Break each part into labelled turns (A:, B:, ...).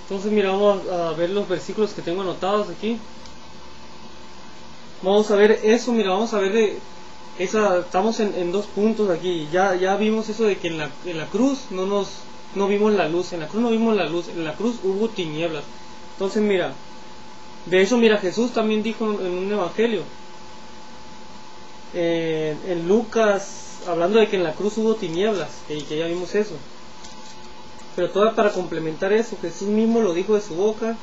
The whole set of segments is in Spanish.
A: Entonces mira, vamos a ver los versículos que tengo anotados aquí. Vamos a ver eso, mira, vamos a ver de esa, estamos en dos puntos aquí. Ya vimos eso de que en la cruz no vimos la luz, en la cruz no vimos la luz, en la cruz hubo tinieblas. Entonces mira, de eso mira, Jesús también dijo en un evangelio, en Lucas, hablando de que en la cruz hubo tinieblas, que ya vimos eso. Pero todo para complementar eso, Jesús mismo lo dijo de su boca.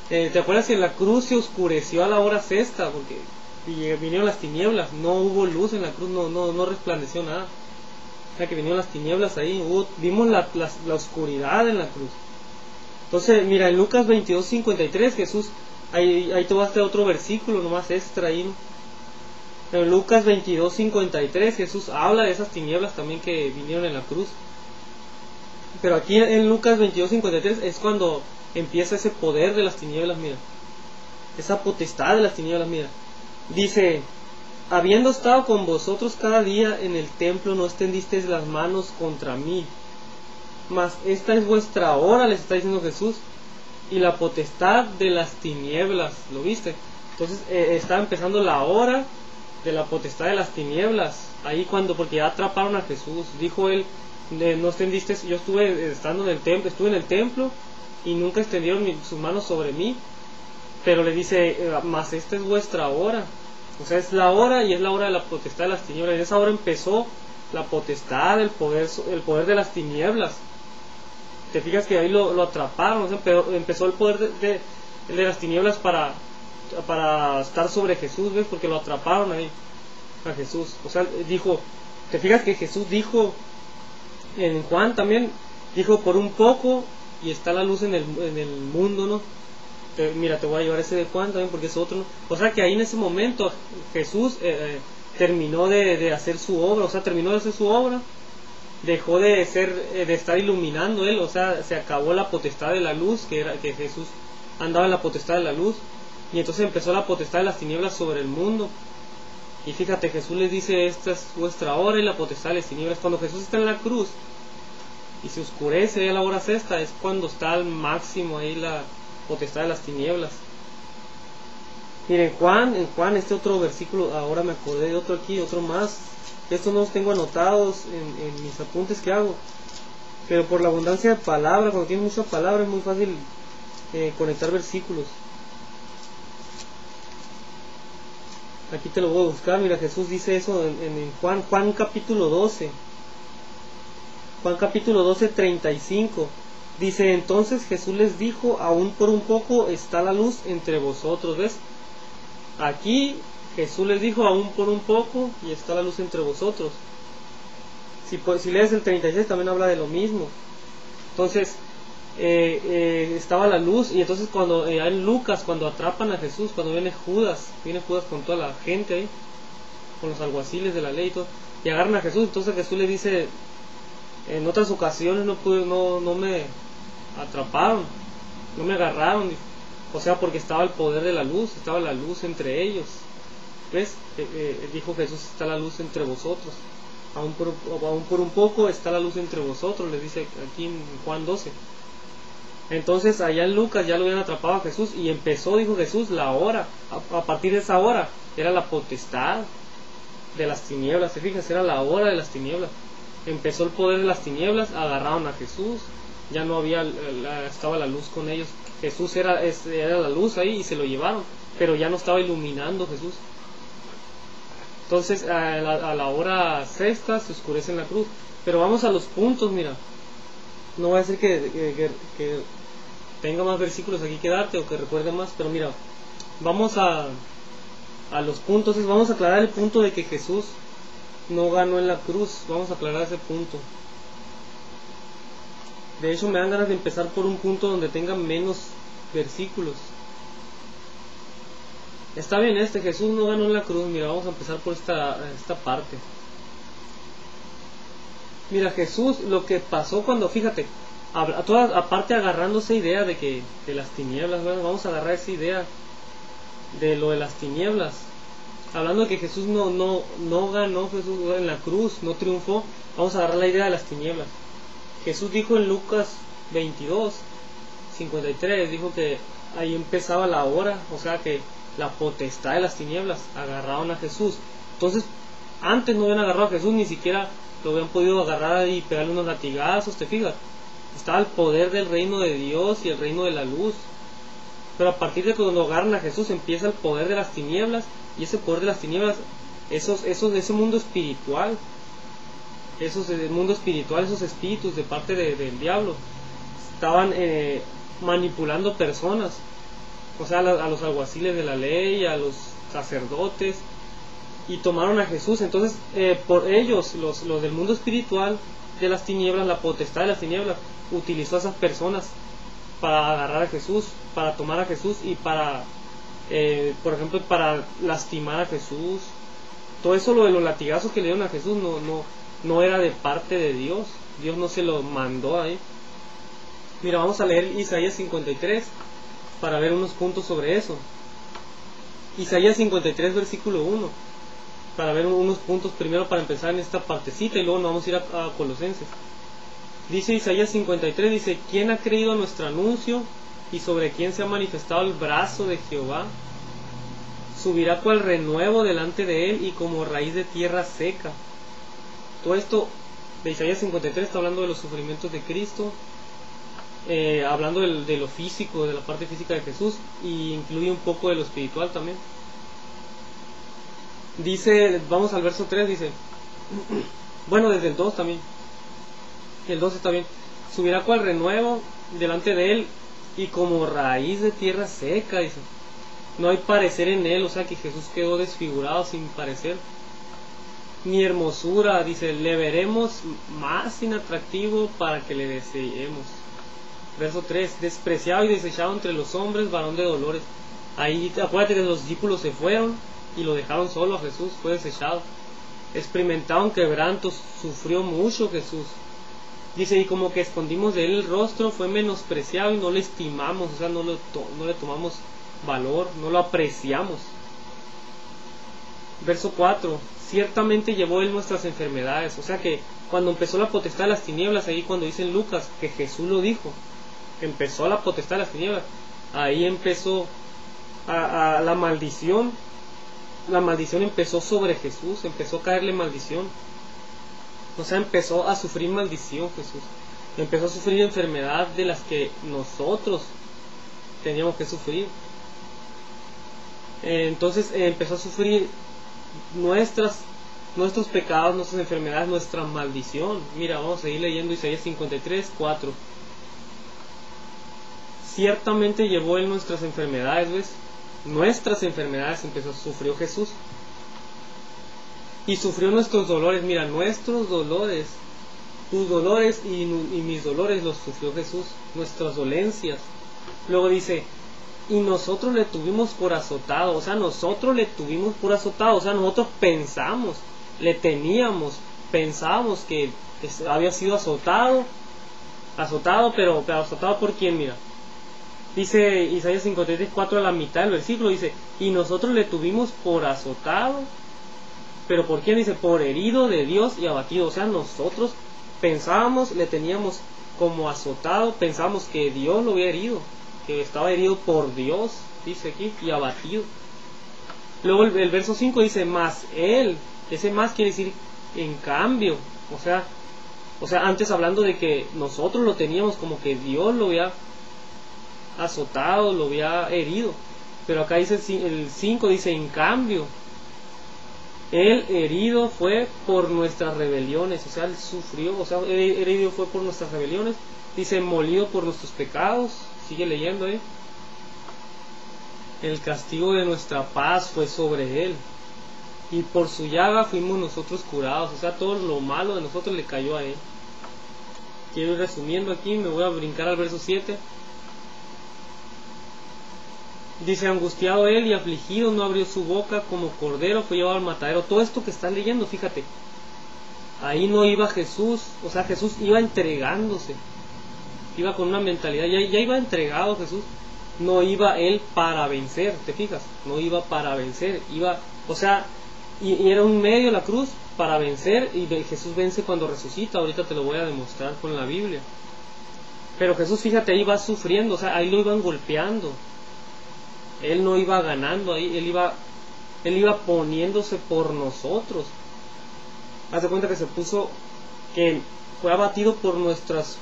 A: ¿Te acuerdas que en la cruz se oscureció a la hora sexta? Porque vinieron las tinieblas, no hubo luz en la cruz, no resplandeció nada. O sea que vinieron las tinieblas ahí, vimos la oscuridad en la cruz. Entonces, mira, en Lucas 22:53, Jesús, ahí te vas a otro versículo nomás extra ahí, ¿no? En Lucas 22:53, Jesús habla de esas tinieblas también que vinieron en la cruz. Pero aquí en Lucas 22:53 es cuando empieza ese poder de las tinieblas, mira. Esa potestad de las tinieblas, mira. Dice, habiendo estado con vosotros cada día en el templo, no extendisteis las manos contra mí. Mas esta es vuestra hora, les está diciendo Jesús, y la potestad de las tinieblas. ¿Lo viste? Entonces está empezando la hora de la potestad de las tinieblas. Ahí porque ya atraparon a Jesús. Dijo él, no extendiste, yo estuve estando en el templo, estuve en el templo y nunca extendieron sus manos sobre mí. Pero le dice, mas esta es vuestra hora. O sea, es la hora y es la hora de la potestad de las tinieblas. En esa hora empezó la potestad, el poder de las tinieblas. Te fijas que ahí lo atraparon, o sea, empezó el poder de las tinieblas para estar sobre Jesús, ¿ves? Porque lo atraparon ahí a Jesús. O sea, dijo, te fijas que Jesús dijo en Juan también, dijo por un poco y está la luz en el mundo, ¿no? Mira, te voy a llevar ese de Juan también porque es otro, ¿no? O sea que ahí en ese momento Jesús terminó de hacer su obra, o sea, terminó de hacer su obra, dejó de estar iluminando él, o sea, se acabó la potestad de la luz, que Jesús andaba en la potestad de la luz, y entonces empezó la potestad de las tinieblas sobre el mundo. Y fíjate, Jesús les dice, esta es vuestra hora y la potestad de las tinieblas. Cuando Jesús está en la cruz y se oscurece a la hora sexta, es cuando está al máximo ahí la potestad de las tinieblas. Miren, en Juan este otro versículo, ahora me acordé de otro aquí, otro más. Estos no los tengo anotados en mis apuntes que hago, pero por la abundancia de palabra, cuando tienes mucha palabra es muy fácil conectar versículos. Aquí te lo voy a buscar. Mira, Jesús dice eso en Juan capítulo 12. Juan capítulo 12, 35. Dice, entonces Jesús les dijo, aún por un poco está la luz entre vosotros. ¿Ves? Aquí Jesús les dijo, aún por un poco y está la luz entre vosotros. Si lees el 36 también habla de lo mismo. Entonces estaba la luz, y entonces cuando en Lucas, cuando atrapan a Jesús, cuando viene Judas con toda la gente ahí, con los alguaciles de la ley y todo, y agarran a Jesús, entonces Jesús le dice, en otras ocasiones no me atraparon, no me agarraron, o sea, porque estaba el poder de la luz, estaba la luz entre ellos. ¿Ves? Dijo Jesús, está la luz entre vosotros, aún por un poco está la luz entre vosotros, les dice aquí en Juan 12. Entonces allá en Lucas ya lo habían atrapado a Jesús, y empezó, dijo Jesús, la hora. A partir de esa hora era la potestad de las tinieblas. ¿Te fijas? Era la hora de las tinieblas. Empezó el poder de las tinieblas, agarraron a Jesús, ya no había, estaba la luz con ellos. Jesús era la luz ahí y se lo llevaron, pero ya no estaba iluminando Jesús. Entonces a la hora sexta se oscurece en la cruz. Pero vamos a los puntos, mira. No voy a decir que tenga más versículos aquí que darte o que recuerde más, pero mira, vamos a los puntos. Vamos a aclarar el punto de que Jesús no ganó en la cruz. Vamos a aclarar ese punto. De hecho me dan ganas de empezar por un punto donde tenga menos versículos. Está bien, Jesús no ganó en la cruz. Mira, vamos a empezar por esta parte. Mira, Jesús, lo que pasó cuando, fíjate, aparte agarrando esa idea de las tinieblas, bueno, vamos a agarrar esa idea de lo de las tinieblas, hablando de que Jesús no ganó Jesús en la cruz, no triunfó. Vamos a agarrar la idea de las tinieblas. Jesús dijo en Lucas 22, 53 dijo que ahí empezaba la hora, o sea que la potestad de las tinieblas agarraron a Jesús. Entonces, antes no habían agarrado a Jesús, ni siquiera lo habían podido agarrar y pegarle unos latigazos, ¿te fijas? Estaba el poder del reino de Dios y el reino de la luz. Pero a partir de cuando agarran a Jesús empieza el poder de las tinieblas, y ese poder de las tinieblas, ese mundo espiritual, esos espíritus de parte del diablo, estaban manipulando personas, o sea, a los alguaciles de la ley, a los sacerdotes, y tomaron a Jesús. Entonces, por ellos, los del mundo espiritual de las tinieblas, la potestad de las tinieblas, utilizó a esas personas para agarrar a Jesús, para tomar a Jesús y para, por ejemplo, para lastimar a Jesús. Todo eso, lo de los latigazos que le dieron a Jesús, no era de parte de Dios. Dios no se lo mandó ahí. Mira, vamos a leer Isaías 53 para ver unos puntos sobre eso. Isaías 53, versículo 1, para ver unos puntos primero, para empezar en esta partecita, y luego nos vamos a ir a Colosenses. Dice Isaías 53, dice: ¿quién ha creído a nuestro anuncio? ¿Y sobre quién se ha manifestado el brazo de Jehová? Subirá cual renuevo delante de él, y como raíz de tierra seca. Todo esto de Isaías 53 está hablando de los sufrimientos de Cristo, hablando de lo físico, de la parte física de Jesús, y incluye un poco de lo espiritual también. Dice, vamos al verso 3, dice, bueno, desde el 2 también, el 2 está bien: subirá cual renuevo delante de él, y como raíz de tierra seca, dice. No hay parecer en él, o sea que Jesús quedó desfigurado, sin parecer, ni hermosura, dice, le veremos más inatractivo para que le deseemos. Verso 3, despreciado y desechado entre los hombres, varón de dolores. Ahí acuérdate que los discípulos se fueron y lo dejaron solo a Jesús, fue desechado. Experimentado en quebrantos, sufrió mucho Jesús. Dice, y como que escondimos de él el rostro, fue menospreciado y no le estimamos, o sea, no le tomamos valor, no lo apreciamos. Verso 4, ciertamente llevó él nuestras enfermedades. O sea que cuando empezó la potestad de las tinieblas, ahí cuando dice en Lucas que Jesús lo dijo, que empezó la potestad de las tinieblas, ahí empezó a la maldición. La maldición empezó sobre Jesús, empezó a caerle maldición. O sea, empezó a sufrir maldición Jesús. Empezó a sufrir enfermedad de las que nosotros teníamos que sufrir. Entonces empezó a sufrir nuestros pecados, nuestras enfermedades, nuestra maldición. Mira, vamos a seguir leyendo Isaías 53, 4. Ciertamente llevó él nuestras enfermedades, ¿ves? Nuestras enfermedades sufrió Jesús. Y sufrió nuestros dolores. Mira, nuestros dolores, tus dolores y mis dolores los sufrió Jesús. Nuestras dolencias. Luego dice, y nosotros le tuvimos por azotado. O sea, nosotros le tuvimos por azotado. O sea, nosotros pensábamos que había sido azotado, pero azotado por quién. Mira, dice Isaías 53, 4, a la mitad del versículo, dice, y nosotros le tuvimos por azotado, pero por quién, dice, por herido de Dios y abatido. O sea, nosotros pensábamos, le teníamos como azotado, pensábamos que Dios lo había herido, que estaba herido por Dios, dice aquí, y abatido. Luego el verso 5 dice, más él. Ese más quiere decir en cambio. O sea, antes hablando de que nosotros lo teníamos como que Dios lo había azotado, lo había herido. Pero acá dice el 5, dice, en cambio, él herido fue por nuestras rebeliones. O sea, él sufrió, o sea, herido fue por nuestras rebeliones. Dice, molido por nuestros pecados. Sigue leyendo, el castigo de nuestra paz fue sobre él, y por su llaga fuimos nosotros curados. O sea, todo lo malo de nosotros le cayó a él. Quiero ir resumiendo aquí, me voy a brincar al verso 7. Dice, angustiado él y afligido, no abrió su boca, como cordero fue llevado al matadero. Todo esto que estás leyendo, fíjate, ahí no iba Jesús, o sea, Jesús iba entregándose, iba con una mentalidad, ya iba entregado Jesús. No iba él para vencer, ¿te fijas? No iba para vencer, iba, o sea, y era un medio la cruz para vencer, y Jesús vence cuando resucita. Ahorita te lo voy a demostrar con la Biblia. Pero Jesús, fíjate, ahí va sufriendo, o sea, ahí lo iban golpeando. Él no iba ganando ahí, él iba poniéndose por nosotros. Haz de cuenta que que fue abatido por nuestras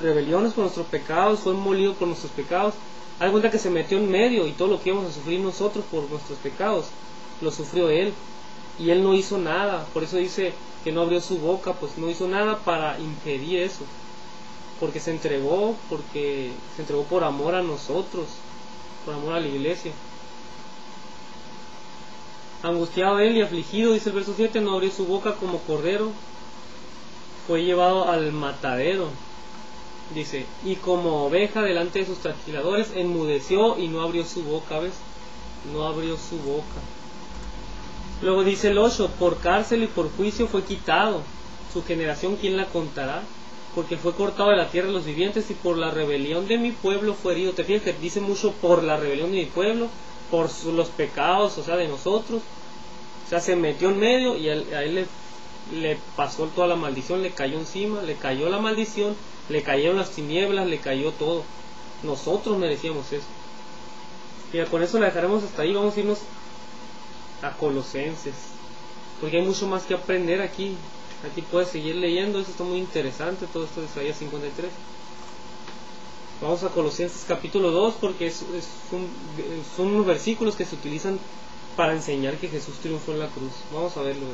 A: rebeliones, por nuestros pecados, fue molido por nuestros pecados. Haz de cuenta que se metió en medio, y todo lo que íbamos a sufrir nosotros por nuestros pecados, lo sufrió Él. Y Él no hizo nada, por eso dice que no abrió su boca, pues no hizo nada para impedir eso. Porque se entregó por amor a nosotros, por amor a la iglesia. Angustiado él y afligido, dice el verso 7, no abrió su boca como cordero, fue llevado al matadero, dice, y como oveja delante de sus trasquiladores, enmudeció y no abrió su boca, ¿ves? No abrió su boca. Luego dice el 8, por cárcel y por juicio fue quitado, su generación ¿quién la contará? Porque fue cortado de la tierra de los vivientes, y por la rebelión de mi pueblo fue herido. Te fijas que dice mucho por la rebelión de mi pueblo, por los pecados, o sea, de nosotros. O sea, se metió en medio y a él le pasó toda la maldición, le cayó encima, le cayó la maldición, le cayeron las tinieblas, le cayó todo. Nosotros merecíamos eso. Y con eso la dejaremos hasta ahí. Vamos a irnos a Colosenses, porque hay mucho más que aprender aquí. Aquí puedes seguir leyendo, eso está muy interesante, todo esto de Isaías 53. Vamos a Colosenses capítulo 2, porque son unos versículos que se utilizan para enseñar que Jesús triunfó en la cruz. Vamos a verlo.